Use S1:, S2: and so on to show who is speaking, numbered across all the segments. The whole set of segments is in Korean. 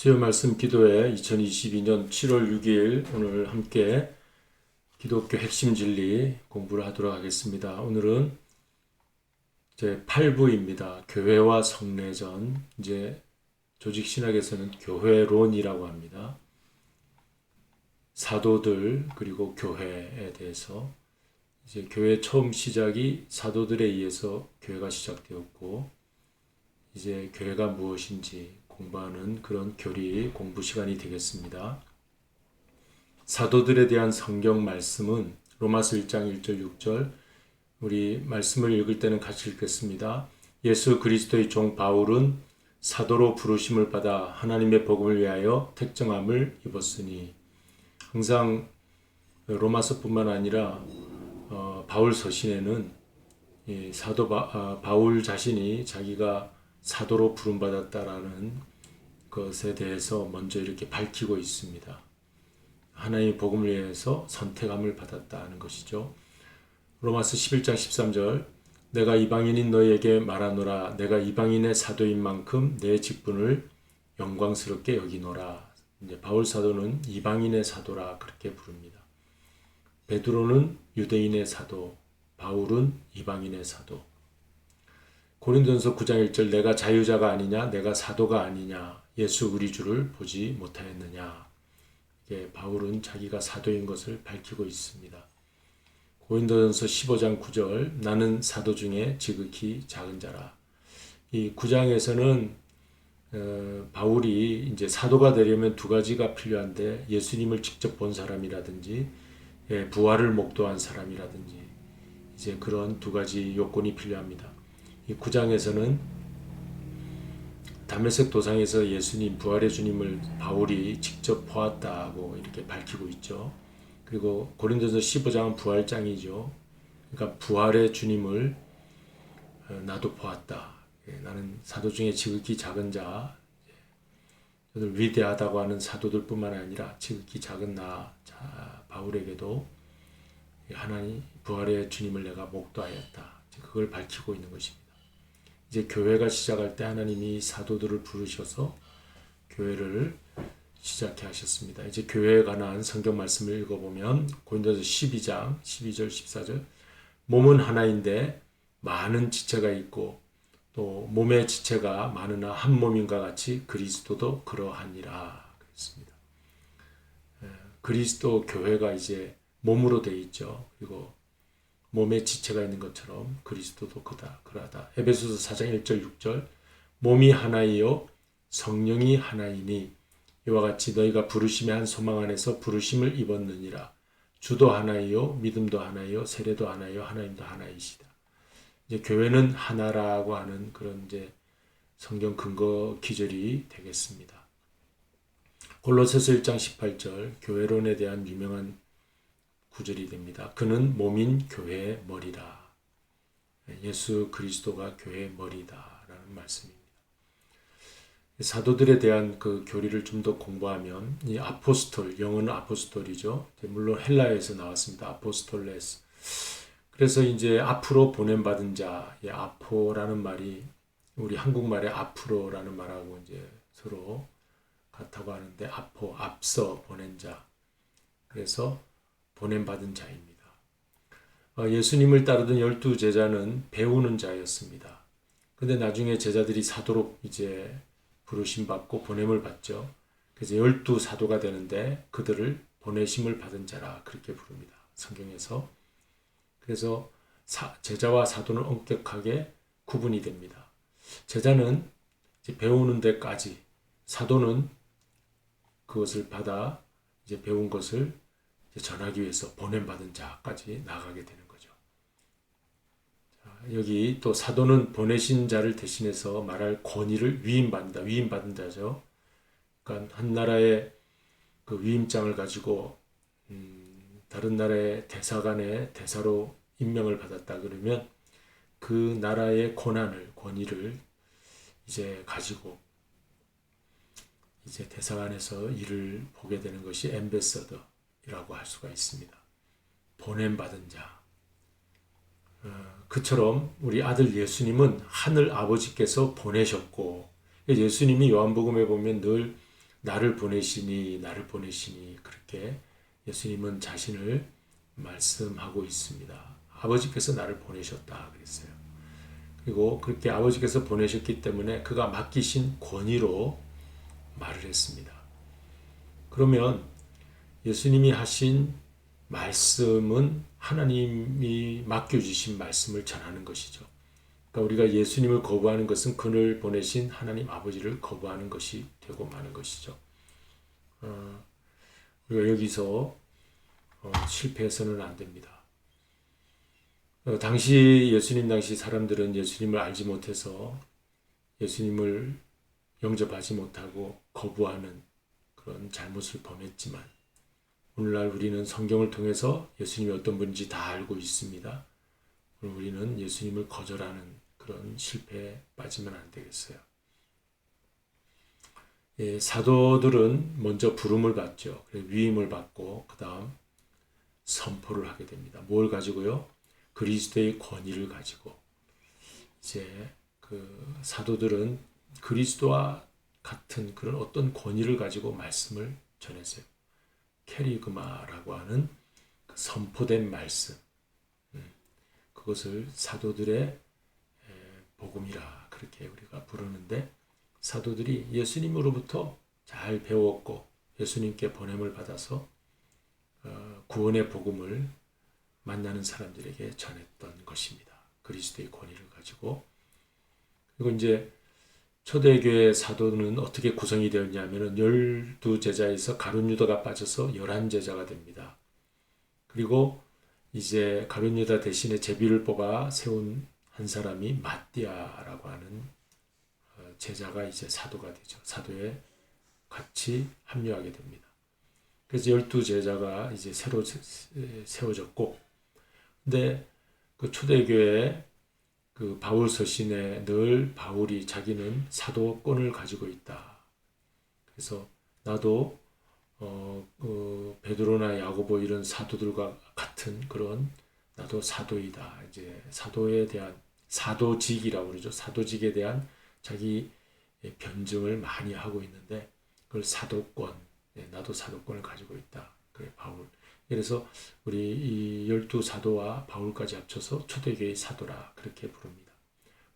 S1: 수요 말씀 기도회 2022년 7월 6일 오늘 함께 기독교 핵심 진리 공부를 하도록 하겠습니다. 오늘은 제 8부입니다. 교회와 성례전. 이제 조직 신학에서는 교회론이라고 합니다. 사도들 그리고 교회에 대해서 이제 교회 처음 시작이 사도들에 의해서 교회가 시작되었고 이제 교회가 무엇인지 공부하는 그런 교리 공부 시간이 되겠습니다. 사도들에 대한 성경 말씀은 로마서 1장 1절 6절 우리 말씀을 읽을 때는 같이 읽겠습니다. 예수 그리스도의 종 바울은 사도로 부르심을 받아 하나님의 복음을 위하여 택정함을 입었으니 항상 로마서뿐만 아니라 바울 서신에는 사도 바울 자신이 자기가 사도로 부름받았다라는 것에 대해서 먼저 이렇게 밝히고 있습니다. 하나님의 복음을 위해서 선택함을 받았다는 것이죠. 로마서 11장 13절 내가 이방인인 너희에게 말하노라 내가 이방인의 사도인 만큼 내 직분을 영광스럽게 여기노라. 이제 바울 사도는 이방인의 사도라 그렇게 부릅니다. 베드로는 유대인의 사도, 바울은 이방인의 사도. 고린도전서 9장 1절 내가 자유자가 아니냐 내가 사도가 아니냐 예수 우리 주를 보지 못하였느냐. 이게 바울은 자기가 사도인 것을 밝히고 있습니다. 고린도전서 15장 9절 나는 사도 중에 지극히 작은 자라. 이 9장에서는 바울이 이제 사도가 되려면 두 가지가 필요한데 예수님을 직접 본 사람이라든지 부활을 목도한 사람이라든지 이제 그런 두 가지 요건이 필요합니다. 이 9장에서는 다메섹 도상에서 예수님 부활의 주님을 바울이 직접 보았다고 이렇게 밝히고 있죠. 그리고 고린도서 15장은 부활장이죠. 그러니까 부활의 주님을 나도 보았다. 나는 사도 중에 지극히 작은 자, 저들 위대하다고 하는 사도들뿐만 아니라 지극히 작은 나 바울에게도 하나님 부활의 주님을 내가 목도하였다. 그걸 밝히고 있는 것입니다. 이제 교회가 시작할 때 하나님이 사도들을 부르셔서 교회를 시작해 하셨습니다. 이제 교회에 관한 성경 말씀을 읽어보면 고린도서 12장 12절 14절 몸은 하나인데 많은 지체가 있고 또 몸의 지체가 많으나 한 몸인가 같이 그리스도도 그러하니라 그랬습니다. 그리스도 교회가 이제 몸으로 되어 있죠. 그리고 몸에 지체가 있는 것처럼 그리스도도 그러하다. 에베소서 4장 1절 6절 몸이 하나이요 성령이 하나이니 이와 같이 너희가 부르심의 한 소망 안에서 부르심을 입었느니라. 주도 하나이요 믿음도 하나이요 세례도 하나이요 하나님도 하나이시다. 이제 교회는 하나라고 하는 그런 이제 성경 근거 기절이 되겠습니다. 골로새서 1장 18절 교회론에 대한 유명한 구절이 됩니다. 그는 몸인 교회의 머리라. 예수 그리스도가 교회의 머리다라는 말씀입니다. 사도들에 대한 그 교리를 좀 더 공부하면 이 아포스톨, 영어는 아포스톨이죠. 물론 헬라어에서 나왔습니다. 아포스톨레스. 그래서 이제 앞으로 보냄받은 자, 아포라는 말이 우리 한국말의 앞으로라는 말하고 이제 서로 같다고 하는데 아포, 앞서 보낸 자. 그래서 보냄받은 자입니다. 예수님을 따르던 12 제자는 배우는 자였습니다. 근데 나중에 제자들이 사도로 이제 부르심 받고 보냄을 받죠. 그래서 12 사도가 되는데 그들을 보내심을 받은 자라 그렇게 부릅니다. 성경에서. 그래서 제자와 사도는 엄격하게 구분이 됩니다. 제자는 이제 배우는 데까지, 사도는 그것을 받아 이제 배운 것을 전하기 위해서 보냄받은 자까지 나가게 되는 거죠. 여기 또 사도는 보내신 자를 대신해서 말할 권위를 위임받는다. 위임받은 자죠. 그러니까 한 나라의 그 위임장을 가지고 다른 나라의 대사관의 대사로 임명을 받았다 그러면 그 나라의 권위를 이제 가지고 이제 대사관에서 일을 보게 되는 것이 엠베서더라고 할 수가 있습니다. 보냄받은 자. 그처럼 우리 아들 예수님은 하늘 아버지께서 보내셨고 예수님이 요한복음에 보면 늘 나를 보내시니 그렇게 예수님은 자신을 말씀하고 있습니다. 아버지께서 나를 보내셨다 그랬어요. 그리고 그렇게 아버지께서 보내셨기 때문에 그가 맡기신 권위로 말을 했습니다. 그러면 예수님이 하신 말씀은 하나님이 맡겨주신 말씀을 전하는 것이죠. 그러니까 우리가 예수님을 거부하는 것은 그를 보내신 하나님 아버지를 거부하는 것이 되고 마는 것이죠. 우리가 여기서 실패해서는 안 됩니다. 예수님 당시 사람들은 예수님을 알지 못해서 예수님을 영접하지 못하고 거부하는 그런 잘못을 범했지만 오늘날 우리는 성경을 통해서 예수님이 어떤 분인지 다 알고 있습니다. 우리는 예수님을 거절하는 그런 실패에 빠지면 안 되겠어요. 사도들은 먼저 부름을 받죠. 위임을 받고 그 다음 선포를 하게 됩니다. 뭘 가지고요? 그리스도의 권위를 가지고. 이제 그 사도들은 그리스도와 같은 그런 어떤 권위를 가지고 말씀을 전했어요. 캐리그마라고 하는 그 선포된 말씀. 그것을 사도들의 복음이라 그렇게 우리가 부르는데, 사도들이 예수님으로부터 잘 배웠고 예수님께 보냄을 받아서 구원의 복음을 만나는 사람들에게 전했던 것입니다. 그리스도의 권위를 가지고. 그리고 이제 초대교회 사도는 어떻게 구성이 되었냐면 12제자에서 가룟 유다가 빠져서 11제자가 됩니다. 그리고 이제 가룟 유다 대신에 제비를 뽑아 세운 한 사람이 마띠아라고 하는 제자가 이제 사도가 되죠. 사도에 같이 합류하게 됩니다. 그래서 12제자가 이제 새로 세워졌고, 근데 그 초대교회 그 바울 서신에 늘 바울이 자기는 사도권을 가지고 있다. 그래서 나도 베드로나 야고보 이런 사도들과 같은 그런 나도 사도이다. 이제 사도에 대한 사도직이라고 그러죠. 사도직에 대한 자기 변증을 많이 하고 있는데 그걸 사도권, 나도 사도권을 가지고 있다. 그래 바울. 그래서 우리 이 12사도와 바울까지 합쳐서 초대교회의 사도라 그렇게 부릅니다.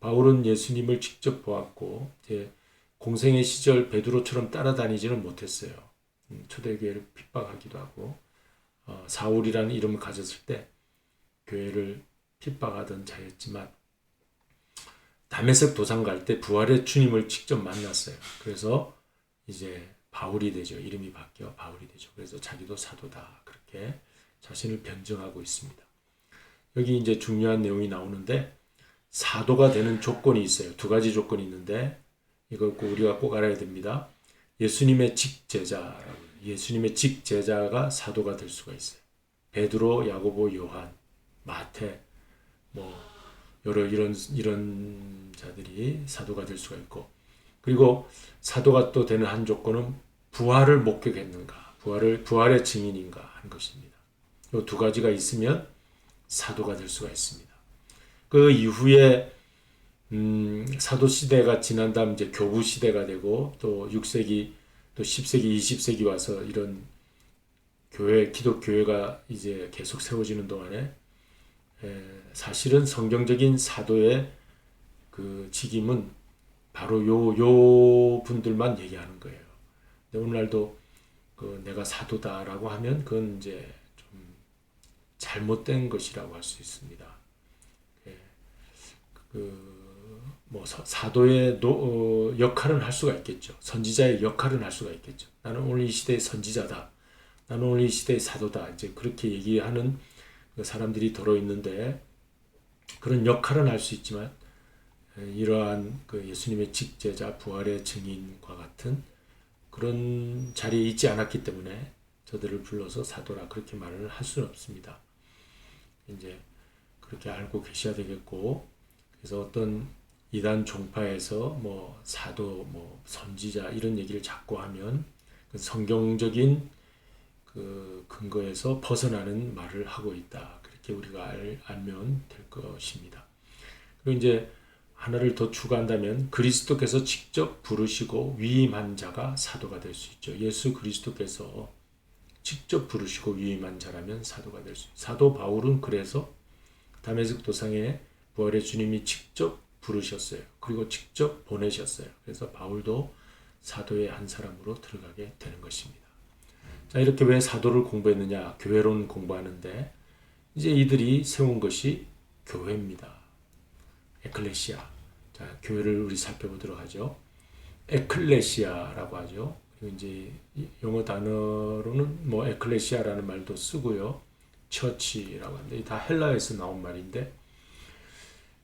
S1: 바울은 예수님을 직접 보았고 이제 공생의 시절 베드로처럼 따라다니지는 못했어요. 초대교회를 핍박하기도 하고 사울이라는 이름을 가졌을 때 교회를 핍박하던 자였지만 다메섹 도상 갈 때 부활의 주님을 직접 만났어요. 그래서 이제 바울이 되죠. 이름이 바뀌어 바울이 되죠. 그래서 자기도 사도다. 그렇게 자신을 변증하고 있습니다. 여기 이제 중요한 내용이 나오는데 사도가 되는 조건이 있어요. 두 가지 조건이 있는데 이거 우리가 꼭 알아야 됩니다. 예수님의 직제자라고. 예수님의 직제자가 사도가 될 수가 있어요. 베드로, 야고보, 요한, 마태 뭐 여러 이런 자들이 사도가 될 수가 있고, 그리고 사도가 또 되는 한 조건은 부활을 목격했는가, 부활의 증인인가 하는 것입니다. 이 두 가지가 있으면 사도가 될 수가 있습니다. 그 이후에 사도 시대가 지난 다음 이제 교부 시대가 되고 또 6세기, 또 10세기, 20세기 와서 이런 기독교회가 이제 계속 세워지는 동안에 사실은 성경적인 사도의 그 직임은 바로 요 분들만 얘기하는 거예요. 근데 오늘날도 그 내가 사도다라고 하면 그건 이제 좀 잘못된 것이라고 할 수 있습니다. 뭐 사도의 역할은 할 수가 있겠죠. 선지자의 역할은 할 수가 있겠죠. 나는 오늘 이 시대의 선지자다. 나는 오늘 이 시대의 사도다. 이제 그렇게 얘기하는 사람들이 더러 있는데 그런 역할은 할 수 있지만 이러한 그 예수님의 직제자 부활의 증인과 같은 그런 자리에 있지 않았기 때문에 저들을 불러서 사도라 그렇게 말을 할 수는 없습니다. 이제 그렇게 알고 계셔야 되겠고, 그래서 어떤 이단 종파에서 뭐 사도, 뭐 선지자 이런 얘기를 자꾸 하면 그 성경적인 그 근거에서 벗어나는 말을 하고 있다. 그렇게 우리가 알면 될 것입니다. 그리고 이제 하나를 더 추가한다면 그리스도께서 직접 부르시고 위임한 자가 사도가 될 수 있죠. 예수 그리스도께서 직접 부르시고 위임한 자라면 사도가 될 수 있죠. 사도 바울은 그래서 다메섹 도상에 부활의 주님이 직접 부르셨어요. 그리고 직접 보내셨어요. 그래서 바울도 사도의 한 사람으로 들어가게 되는 것입니다. 자, 이렇게 왜 사도를 공부했느냐? 교회론 공부하는데 이제 이들이 세운 것이 교회입니다. 에클레시아. 자, 교회를 우리 살펴보도록 하죠. 에클레시아라고 하죠. 그리고 이제 영어 단어로는 뭐 에클레시아라는 말도 쓰고요. 처치라고 하는데 다 헬라어에서 나온 말인데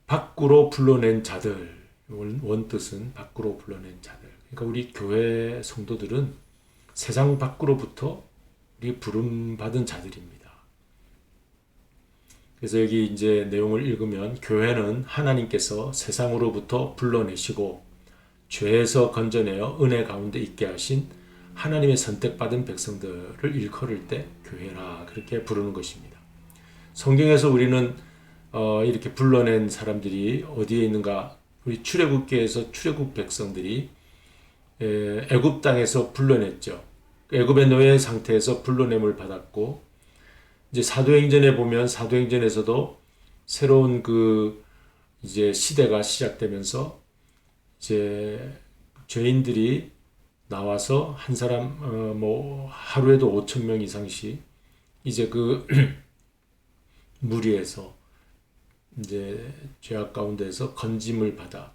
S1: 밖으로 불러낸 자들, 원뜻은 밖으로 불러낸 자들. 그러니까 우리 교회 성도들은 세상 밖으로부터 우리 부름받은 자들입니다. 그래서 여기 이제 내용을 읽으면 교회는 하나님께서 세상으로부터 불러내시고 죄에서 건져내어 은혜 가운데 있게 하신 하나님의 선택받은 백성들을 일컬을 때 교회라 그렇게 부르는 것입니다. 성경에서 우리는 이렇게 불러낸 사람들이 어디에 있는가? 우리 출애굽기에서 출애굽 백성들이 애굽 땅에서 불러냈죠. 애굽의 노예 상태에서 불러냄을 받았고 이제 사도행전에 보면 사도행전에서도 새로운 그 이제 시대가 시작되면서 이제 죄인들이 나와서 한 사람 뭐 하루에도 5천 명 이상씩 이제 그 무리에서 이제 죄악 가운데에서 건짐을 받아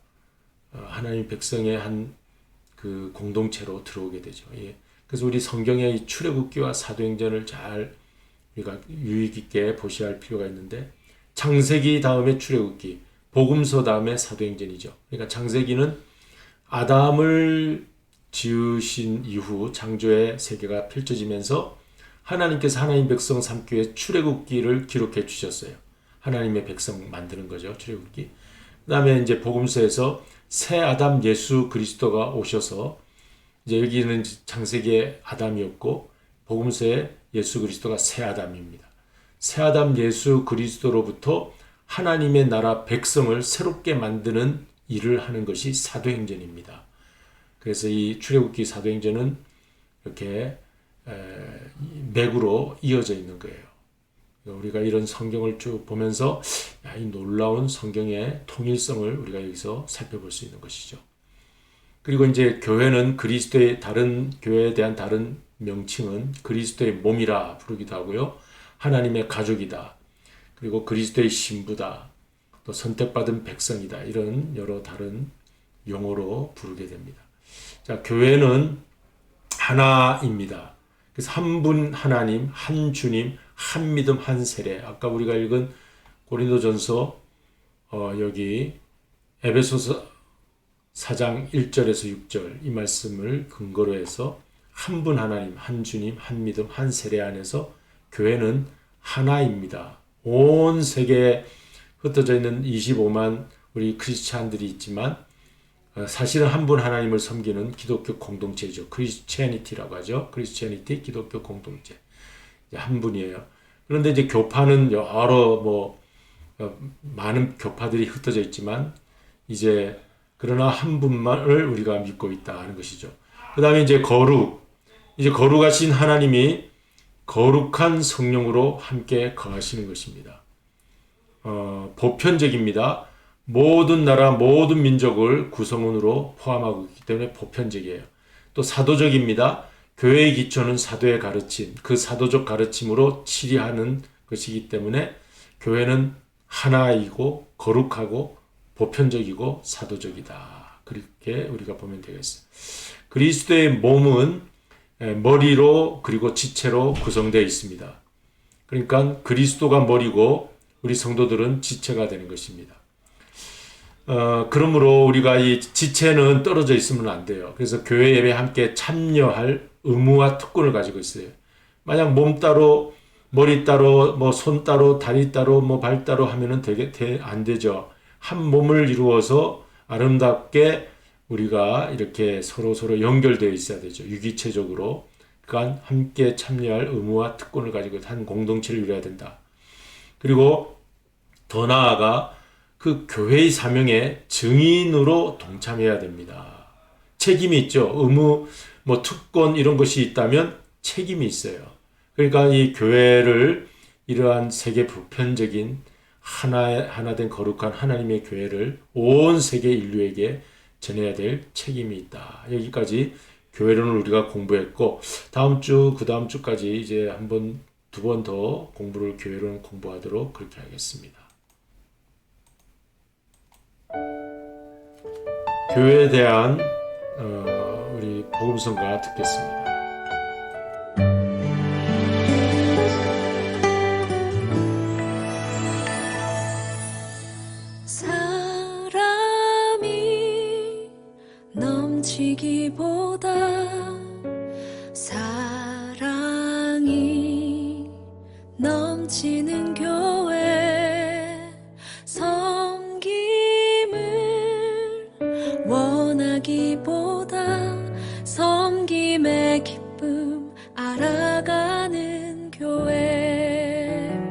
S1: 하나님 백성의 한 그 공동체로 들어오게 되죠. 예. 그래서 우리 성경의 이 출애굽기와 사도행전을 잘 우리가 유익 있게 보셔야 할 필요가 있는데 창세기 다음에 출애굽기, 복음서 다음에 사도행전이죠. 그러니까 창세기는 아담을 지으신 이후 창조의 세계가 펼쳐지면서 하나님께서 하나님 백성 삼기 위해 출애굽기를 기록해 주셨어요. 하나님의 백성 만드는 거죠. 출애굽기. 그다음에 이제 복음서에서 새 아담 예수 그리스도가 오셔서 이제 여기는 창세기의 아담이었고 복음서에 예수 그리스도가 새 아담입니다. 새 아담 예수 그리스도로부터 하나님의 나라 백성을 새롭게 만드는 일을 하는 것이 사도행전입니다. 그래서 이 출애굽기 사도행전은 이렇게 맥으로 이어져 있는 거예요. 우리가 이런 성경을 쭉 보면서 이 놀라운 성경의 통일성을 우리가 여기서 살펴볼 수 있는 것이죠. 그리고 이제 교회는 그리스도의 다른 교회에 대한 다른 명칭은 그리스도의 몸이라 부르기도 하고요. 하나님의 가족이다. 그리고 그리스도의 신부다. 또 선택받은 백성이다. 이런 여러 다른 용어로 부르게 됩니다. 자, 교회는 하나입니다. 그래서 한 분 하나님, 한 주님, 한 믿음, 한 세례. 아까 우리가 읽은 고린도전서 여기 에베소서 4장 1절에서 6절 이 말씀을 근거로 해서 한 분 하나님, 한 주님, 한 믿음, 한 세례 안에서 교회는 하나입니다. 온 세계에 흩어져 있는 25만 우리 크리스찬들이 있지만 사실은 한 분 하나님을 섬기는 기독교 공동체죠. 크리스티애니티라고 하죠. 크리스티애니티 기독교 공동체. 한 분이에요. 그런데 이제 교파는 여러 많은 교파들이 흩어져 있지만 이제 그러나 한 분만을 우리가 믿고 있다 하는 것이죠. 그다음에 이제 이제 거룩하신 하나님이 거룩한 성령으로 함께 거하시는 것입니다. 보편적입니다. 모든 나라, 모든 민족을 구성원으로 포함하고 있기 때문에 보편적이에요. 또 사도적입니다. 교회의 기초는 사도의 가르침, 그 사도적 가르침으로 치리하는 것이기 때문에 교회는 하나이고 거룩하고 보편적이고 사도적이다. 그렇게 우리가 보면 되겠어요. 그리스도의 몸은 머리로 그리고 지체로 구성되어 있습니다. 그러니까 그리스도가 머리고 우리 성도들은 지체가 되는 것입니다. 그러므로 우리가 이 지체는 떨어져 있으면 안 돼요. 그래서 교회 예배에 함께 참여할 의무와 특권을 가지고 있어요. 만약 몸 따로, 머리 따로, 손 따로, 다리 따로, 발 따로 하면은 안 되죠. 한 몸을 이루어서 아름답게 우리가 이렇게 서로 연결되어 있어야 되죠. 유기체적으로. 그러니까 함께 참여할 의무와 특권을 가지고 한 공동체를 이루어야 된다. 그리고 더 나아가 그 교회의 사명의 증인으로 동참해야 됩니다. 책임이 있죠. 의무, 특권 이런 것이 있다면 책임이 있어요. 그러니까 이 교회를 이러한 세계 보편적인 하나 된 거룩한 하나님의 교회를 온 세계 인류에게 전해야 될 책임이 있다. 여기까지 교회론을 우리가 공부했고 다음 주, 그 다음 주까지 이제 두 번 더 교회론 공부하도록 그렇게 하겠습니다. 교회에 대한 우리 복음성가 듣겠습니다.
S2: 사람이 넘치기보다 사랑이 넘치는 교회, 섬김을 원하기보다 섬김의 기쁨 알아가는 교회,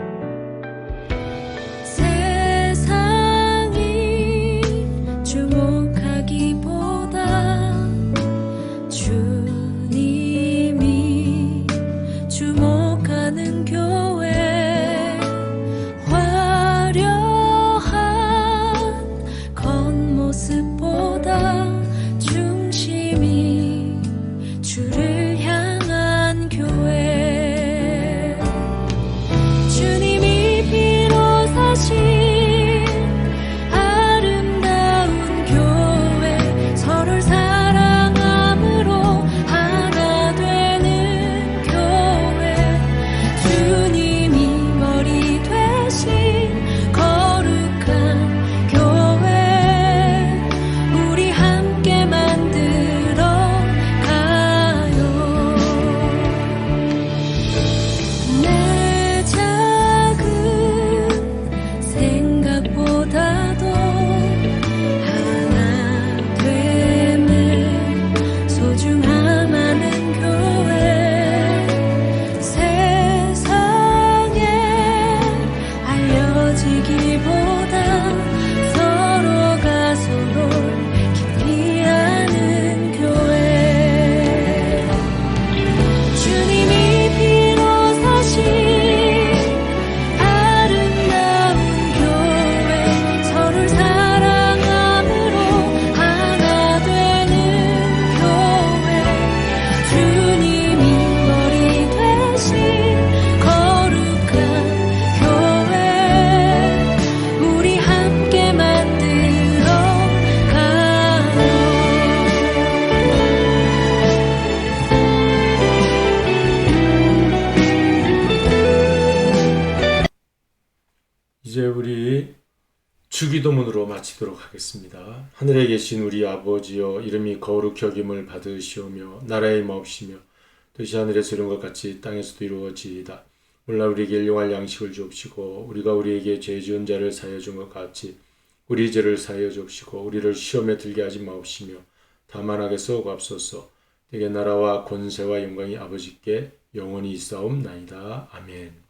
S2: 세상이 주목하기보다 주님이 주목하는 교회, 화려한 겉모습보다 중심이 주를 향한 교회, 주님이 피로 사신 아름다운 교회, 서로를 사랑함으로 하나 되는 교회, 주님이 머리 되신 거룩한 교회, 우리 함께 만들어 가요. 내 작은 생각보다도 하나 됨을 소중함 아는 교회, 세상에 알려지기보다 서로가 서로를 깊이 아는 교회, 주님이 피로 사신 아름다운 교회, 서로를 사랑함으로 하나 되는 교회, 주님이 머리 되신 거룩한 교회, 우리 함께 만들어 가요.
S1: 이제 우리 주기도문으로 마치도록 하겠습니다. 하늘에 계신 우리 아버지여, 이름이 거룩히 여김을 받으시오며 나라의 마옵시며 뜻이 하늘에서 이룬 것 같이 땅에서도 이루어지이다. 오늘날 우리에게 일용할 양식을 주옵시고 우리가 우리에게 죄 지은 자를 사하여 준 것 같이 우리 죄를 사하여 주옵시고 우리를 시험에 들게 하지 마옵시며 다만 악에서 구하옵소서. 내게 나라와 권세와 영광이 아버지께 영원히 있사옵나이다. 아멘.